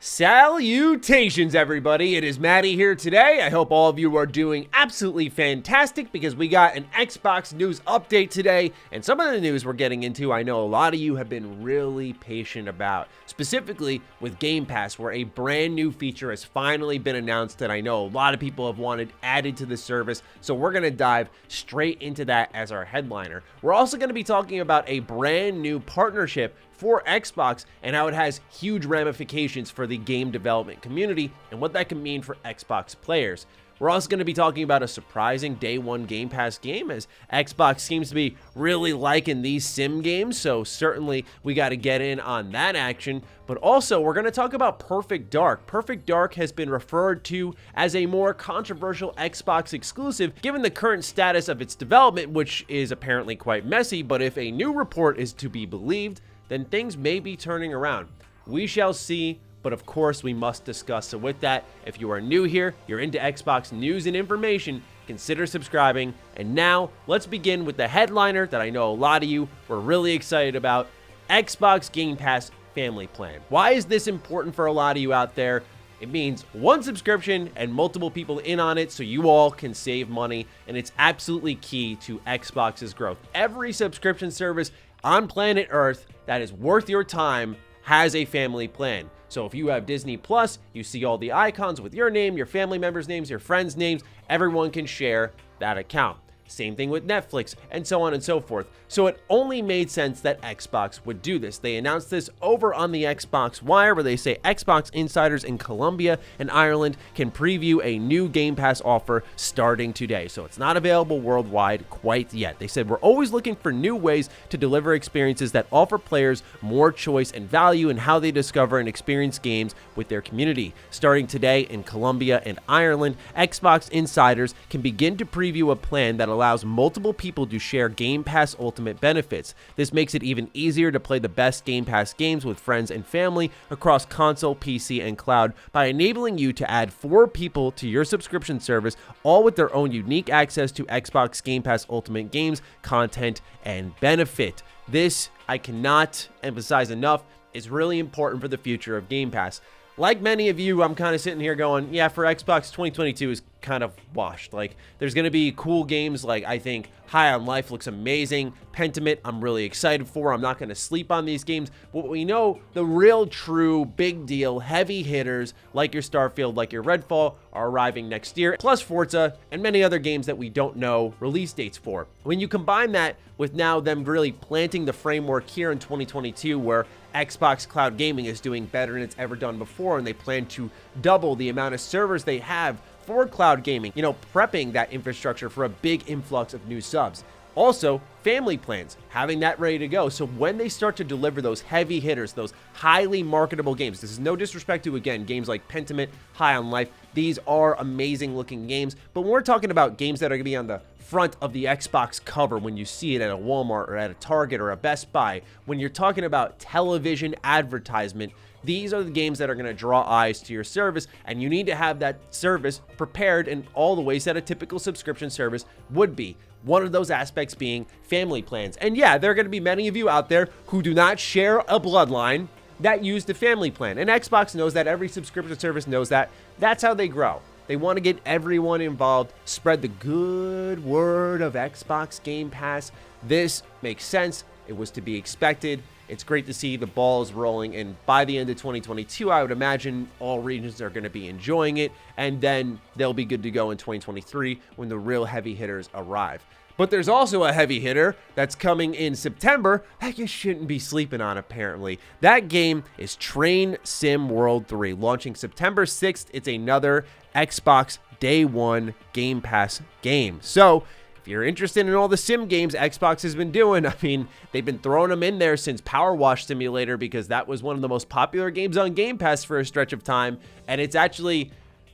Salutations, everybody. It is Matty here today. I hope all of you are doing absolutely fantastic because we got an Xbox news update today, and some of the news we're getting into, I know a lot of you have been really patient about, specifically with Game Pass, where a brand new feature has finally been announced that I know a lot of people have wanted added to the service, so we're going to dive straight into that as our headliner. We're also going to be talking about a brand new partnership for Xbox and how it has huge ramifications for the game development community and what that can mean for Xbox players. We're also going to be talking about a surprising day one Game Pass game, as Xbox seems to be really liking these sim games, so certainly we got to get in on that action. But also, we're going to talk about Perfect Dark. Perfect Dark has been referred to as a more controversial Xbox exclusive, given the current status of its development, which is apparently quite messy, but if a new report is to be believed, then things may be turning around. We shall see, but of course we must discuss. So with that, if you are new here, you're into Xbox news and information, consider subscribing. And now, let's begin with the headliner that I know a lot of you were really excited about, Xbox Game Pass Family Plan. Why is this important for a lot of you out there? It means one subscription and multiple people in on it so you all can save money, and it's absolutely key to Xbox's growth. Every subscription service on planet Earth that is worth your time has a family plan. So if you have Disney Plus, you see all the icons with your name, your family members' names, your friends' names. Everyone can share that account. Same thing with Netflix, and so on and so forth. So it only made sense that Xbox would do this. They announced this over on the Xbox Wire, where they say Xbox insiders in Colombia and Ireland can preview a new Game Pass offer starting today. So it's not available worldwide quite yet. They said, we're always looking for new ways to deliver experiences that offer players more choice and value in how they discover and experience games with their community. Starting today in Colombia and Ireland, Xbox insiders can begin to preview a plan that allows multiple people to share Game Pass Ultimate benefits. This makes it even easier to play the best Game Pass games with friends and family across console, PC, and cloud by enabling you to add 4 people to your subscription service, all with their own unique access to Xbox Game Pass Ultimate games, content, and benefit. This, I cannot emphasize enough, is really important for the future of Game Pass. Like many of you, I'm kind of sitting here going, yeah, for Xbox 2022 is kind of washed. Like, there's going to be cool games like, I think, High on Life looks amazing. Pentiment, I'm really excited for. I'm not going to sleep on these games. But we know the real, true, big deal, heavy hitters like your Starfield, like your Redfall, are arriving next year, plus Forza and many other games that we don't know release dates for. When you combine that with now them really planting the framework here in 2022, where Xbox Cloud Gaming is doing better than it's ever done before, and they plan to double the amount of servers they have for cloud gaming, prepping that infrastructure for a big influx of new subs. Also, family plans, having that ready to go. So when they start to deliver those heavy hitters, those highly marketable games, this is no disrespect to, again, games like Pentiment, High on Life, these are amazing looking games, but when we're talking about games that are going to be on the front of the Xbox cover when you see it at a Walmart or at a Target or a Best Buy, when you're talking about television advertisement, these are the games that are going to draw eyes to your service, and you need to have that service prepared in all the ways that a typical subscription service would be. One of those aspects being family plans. And yeah, there are going to be many of you out there who do not share a bloodline that use the family plan. And Xbox knows that, every subscription service knows that. That's how they grow. They want to get everyone involved, spread the good word of Xbox Game Pass. This makes sense. It was to be expected. It's great to see the balls rolling, and by the end of 2022, I would imagine all regions are going to be enjoying it, and then they'll be good to go in 2023 when the real heavy hitters arrive. But there's also a heavy hitter that's coming in September that you shouldn't be sleeping on, apparently. That game is Train Sim World 3, launching September 6th. It's another Xbox Day 1 Game Pass game. So if you're interested in all the sim games Xbox has been doing, I mean, they've been throwing them in there since Power Wash Simulator, because that was one of the most popular games on Game Pass for a stretch of time. And it's actually,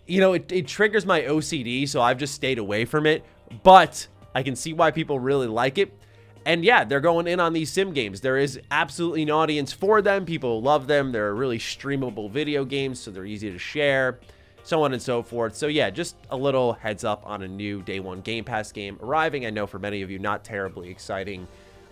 it triggers my OCD, so I've just stayed away from it. But I can see why people really like it. And yeah, they're going in on these sim games. There is absolutely an audience for them. People love them. They're really streamable video games, so they're easy to share, so on and so forth. So yeah, just a little heads up on a new Day 1 Game Pass game arriving. I know for many of you, not terribly exciting.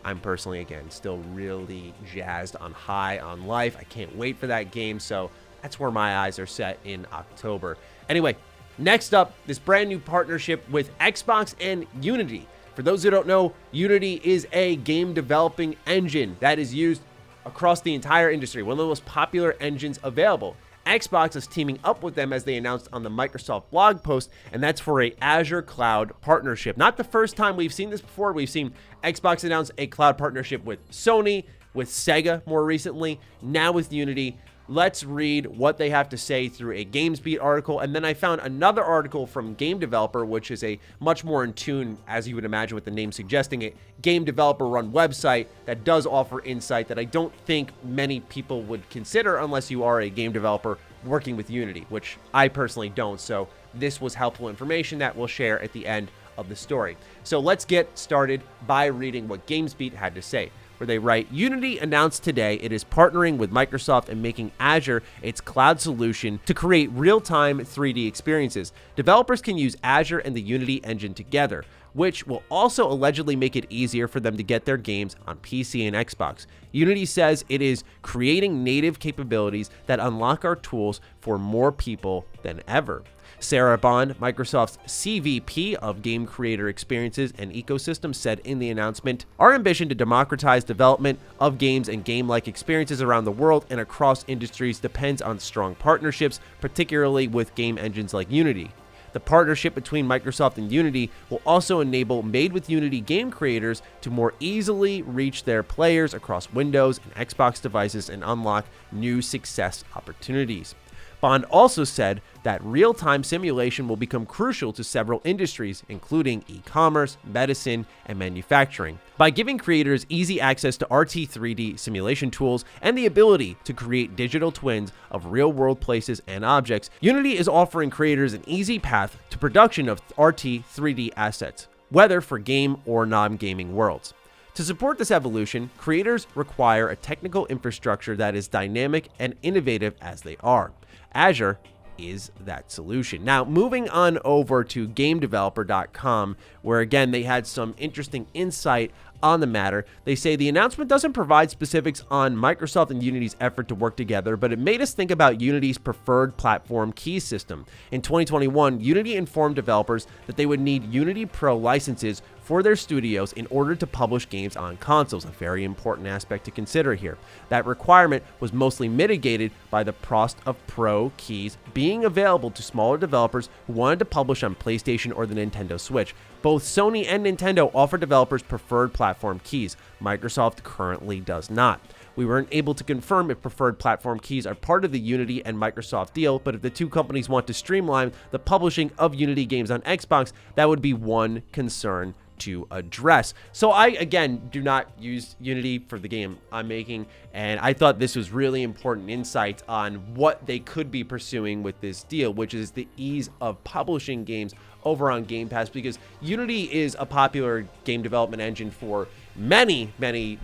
I'm personally, again, still really jazzed on High on Life. I can't wait for that game, so That's where my eyes are set in October. Anyway, next up, this brand new partnership with Xbox and Unity. For those who don't know, Unity is a game developing engine that is used across the entire industry, one of the most popular engines available. Xbox is teaming up with them, as they announced on the Microsoft blog post, and that's for a Azure cloud partnership. Not the first time we've seen this before. We've seen Xbox announce a cloud partnership with Sony, with Sega more recently, now with Unity. Let's read what they have to say through a GamesBeat article, and then I found another article from Game Developer, which is a much more in tune, as you would imagine with the name suggesting it, game developer run website that does offer insight that I don't think many people would consider unless you are a game developer working with Unity, which I personally don't. So this was helpful information that we'll share at the end of the story. So let's get started by reading what GamesBeat had to say, where they write, Unity announced today it is partnering with Microsoft and making Azure its cloud solution to create real-time 3D experiences. Developers can use Azure and the Unity engine together, which will also allegedly make it easier for them to get their games on PC and Xbox. Unity says it is creating native capabilities that unlock our tools for more people than ever. Sarah Bond, Microsoft's CVP of Game Creator Experiences and Ecosystem, said in the announcement, our ambition to democratize development of games and game-like experiences around the world and across industries depends on strong partnerships, particularly with game engines like Unity. The partnership between Microsoft and Unity will also enable Made with Unity game creators to more easily reach their players across Windows and Xbox devices and unlock new success opportunities. Bond also said that real-time simulation will become crucial to several industries, including e-commerce, medicine, and manufacturing. By giving creators easy access to RT3D simulation tools and the ability to create digital twins of real-world places and objects, Unity is offering creators an easy path to production of RT3D assets, whether for game or non-gaming worlds. To support this evolution, creators require a technical infrastructure that is dynamic and innovative as they are. Azure is that solution. Now, moving on over to GameDeveloper.com, where again they had some interesting insight on the matter. They say the announcement doesn't provide specifics on Microsoft and Unity's effort to work together, but it made us think about Unity's preferred platform key system. In 2021, Unity informed developers that they would need Unity Pro licenses for their studios in order to publish games on consoles, a very important aspect to consider here. That requirement was mostly mitigated by the cost of Pro keys being available to smaller developers who wanted to publish on PlayStation or the Nintendo Switch. Both Sony and Nintendo offer developers preferred platform keys. Microsoft currently does not. We weren't able to confirm if preferred platform keys are part of the Unity and Microsoft deal, but if the two companies want to streamline the publishing of Unity games on Xbox, that would be one concern to address. So I, again, do not use Unity for the game I'm making, and I thought this was really important insight on what they could be pursuing with this deal, which is the ease of publishing games over on Game Pass, because Unity is a popular game development engine for many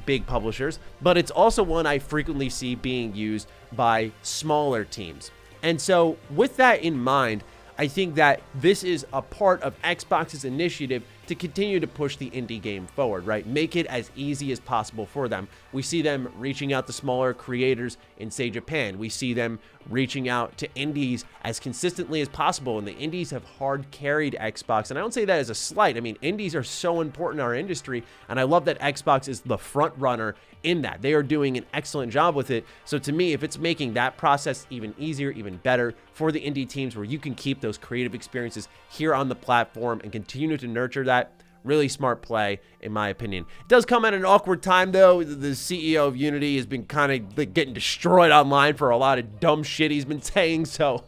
big publishers, but it's also one I frequently see being used by smaller teams. And so with that in mind, I think that this is a part of Xbox's initiative to continue to push the indie game forward, right? Make it as easy as possible for them. We see them reaching out to smaller creators in, say, Japan. We see them reaching out to indies as consistently as possible, and the indies have hard carried Xbox. And I don't say that as a slight. I mean, indies are so important in our industry, and I love that Xbox is the front runner in that. They are doing an excellent job with it. So to me, if it's making that process even easier, even better for the indie teams, where you can keep those creative experiences here on the platform and continue to nurture that, really smart play, in my opinion. It does come at an awkward time, though. The CEO of Unity has been kind of getting destroyed online for a lot of dumb shit he's been saying. So,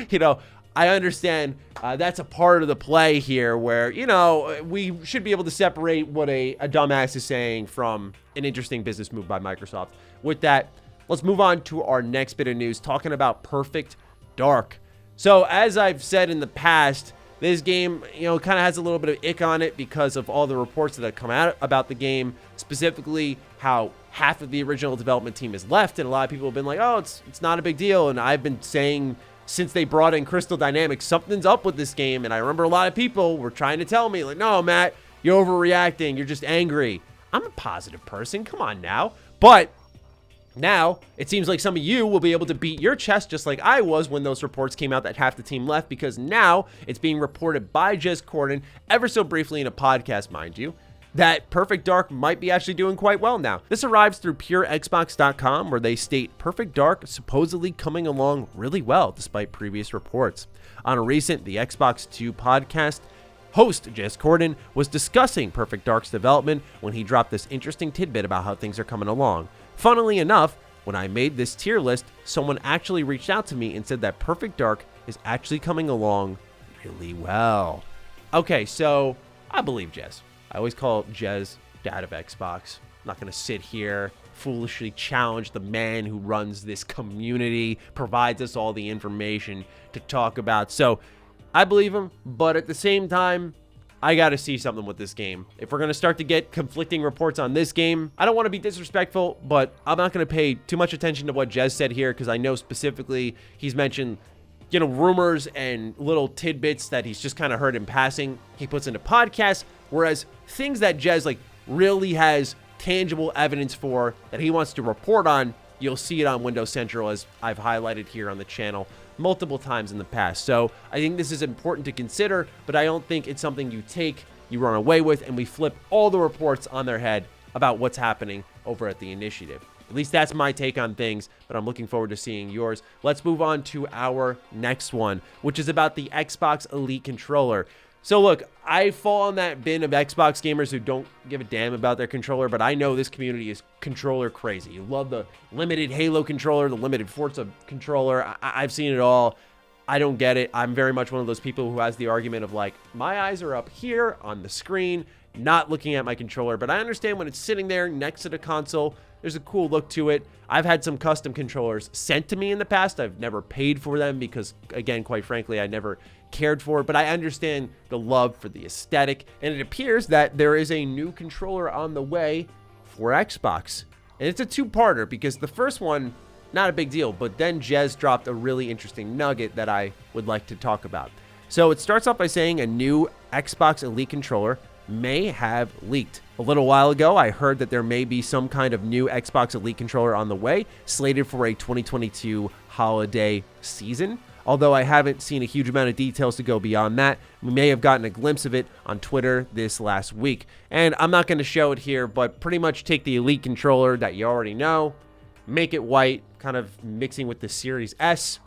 you know, I understand that's a part of the play here where, you know, we should be able to separate what a dumbass is saying from an interesting business move by Microsoft. With that, let's move on to our next bit of news, talking about Perfect Dark. So, as I've said in the past, this game, you know, kind of has a little bit of ick on it because of all the reports that have come out about the game, specifically how half of the original development team is left, and a lot of people have been like, oh, it's not a big deal. And I've been saying since they brought in Crystal Dynamics, something's up with this game. And I remember a lot of people were trying to tell me, like, no, Matt, you're overreacting. You're just angry. I'm a positive person. Come on now. But Now, it seems like some of you will be able to beat your chest just like I was when those reports came out that half the team left, because now it's being reported by Jez Corden, ever so briefly in a podcast, mind you, that Perfect Dark might be actually doing quite well now. This arrives through PureXbox.com, where they state Perfect Dark supposedly coming along really well despite previous reports. On a recent The Xbox 2 podcast, host Jez Corden was discussing Perfect Dark's development when he dropped this interesting tidbit about how things are coming along. Funnily enough, when I made this tier list, someone actually reached out to me and said that Perfect Dark is actually coming along really well. Okay, so I believe Jez. I always call Jez dad of Xbox. I'm not going to sit here, foolishly challenge the man who runs this community, provides us all the information to talk about. So I believe him, but at the same time, I got to see something with this game. If we're going to start to get conflicting reports on this game, I don't want to be disrespectful, but I'm not going to pay too much attention to what Jez said here, because I know specifically he's mentioned, you know, rumors and little tidbits that he's just kind of heard in passing. He puts into podcasts, whereas things that Jez like really has tangible evidence for that he wants to report on, you'll see it on Windows Central, as I've highlighted here on the channel multiple times in the past. So I think this is important to consider, but I don't think it's something you take, you run away with, and we flip all the reports on their head about what's happening over at the initiative. At least that's my take on things, but I'm looking forward to seeing yours. Let's move on to our next one, which is about the Xbox Elite controller. So look, I fall on that bin of Xbox gamers who don't give a damn about their controller, but I know this community is controller crazy. You love the limited Halo controller, the limited Forza controller. I've seen it all. I don't get it. I'm very much one of those people who has the argument of like, my eyes are up here on the screen, not looking at my controller, but I understand when it's sitting there next to the console, there's a cool look to it. I've had some custom controllers sent to me in the past. I've never paid for them because, again, quite frankly, I never cared for it, but I understand the love for the aesthetic, and it appears that there is a new controller on the way for Xbox, and it's a two-parter because the first one, not a big deal, but then Jez dropped a really interesting nugget that I would like to talk about. So it starts off by saying a new Xbox Elite controller may have leaked. A little while ago, I heard that there may be some kind of new Xbox Elite controller on the way, slated for a 2022 holiday season. Although I haven't seen a huge amount of details to go beyond that. We may have gotten a glimpse of it on Twitter this last week. And I'm not going to show it here, but pretty much take the Elite controller that you already know, make it white, kind of mixing with the Series S,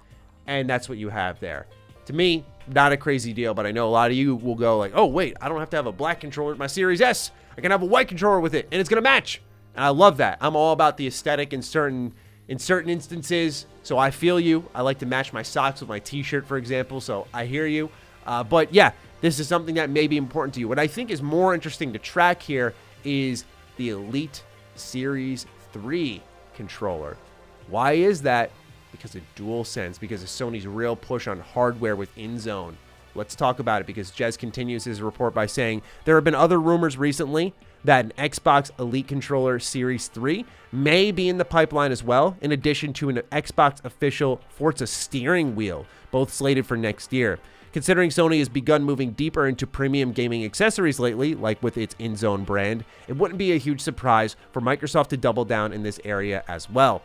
and that's what you have there. To me, not a crazy deal, but I know a lot of you will go like, oh, wait, I don't have to have a black controller with my Series S. I can have a white controller with it, and it's going to match. And I love that. I'm all about the aesthetic in certain instances, so I feel you. I like to match my socks with my t-shirt, for example, so I hear you. But yeah, this is something that may be important to you. What I think is more interesting to track here is the Elite Series 3 controller. Why is that? Because of DualSense, because of Sony's real push on hardware with InZone. Let's talk about it, because Jez continues his report by saying there have been other rumors recently that an Xbox Elite controller Series 3 may be in the pipeline as well, in addition to an Xbox official Forza steering wheel, both slated for next year. Considering Sony has begun moving deeper into premium gaming accessories lately, like with its InZone brand, it wouldn't be a huge surprise for Microsoft to double down in this area as well.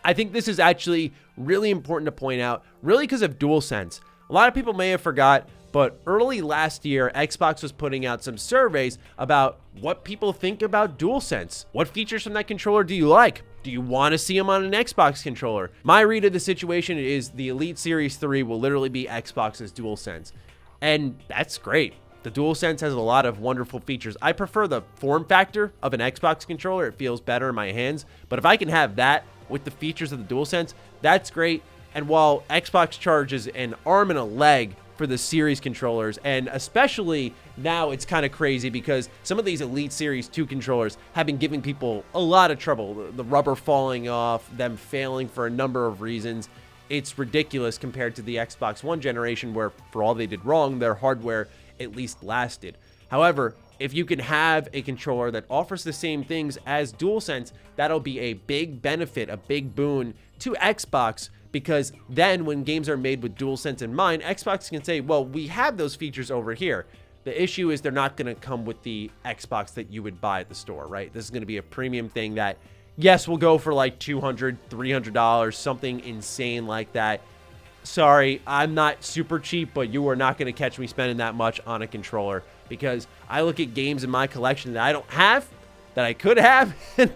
I think this is actually really important to point out, really because of DualSense. A lot of people may have forgot, but early last year, Xbox was putting out some surveys about what people think about DualSense. What features from that controller do you like? Do you want to see them on an Xbox controller? My read of the situation is the Elite Series 3 will literally be Xbox's DualSense. And that's great. The DualSense has a lot of wonderful features. I prefer the form factor of an Xbox controller. It feels better in my hands. But if I can have that with the features of the DualSense, that's great. And while Xbox charges an arm and a leg for the Series controllers, and especially now it's kind of crazy because some of these Elite Series 2 controllers have been giving people a lot of trouble. The rubber falling off, them failing for a number of reasons. It's ridiculous compared to the Xbox One generation where, for all they did wrong, their hardware at least lasted. However, if you can have a controller that offers the same things as DualSense, that'll be a big benefit, a big boon to Xbox, because then when games are made with DualSense in mind, Xbox can say, well, we have those features over here. The issue is they're not going to come with the Xbox that you would buy at the store, right? This is going to be a premium thing that Yes, we'll go for like $200, $300, something insane like that. Sorry, I'm not super cheap, but you are not going to catch me spending that much on a controller, because I look at games in my collection that I don't have, that I could have, and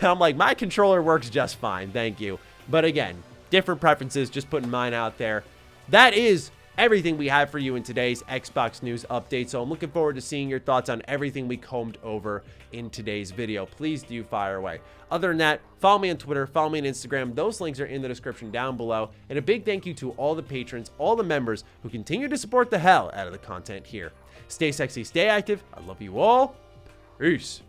I'm like, my controller works just fine, thank you. But again, different preferences, just putting mine out there. That is everything we have for you in today's Xbox news update, so I'm looking forward to seeing your thoughts on everything we combed over in today's video. Please do fire away. Other than that, follow me on Twitter, follow me on Instagram. Those links are in the description down below. And a big thank you to all the patrons, all the members who continue to support the hell out of the content here. Stay sexy, stay active. I love you all. Peace.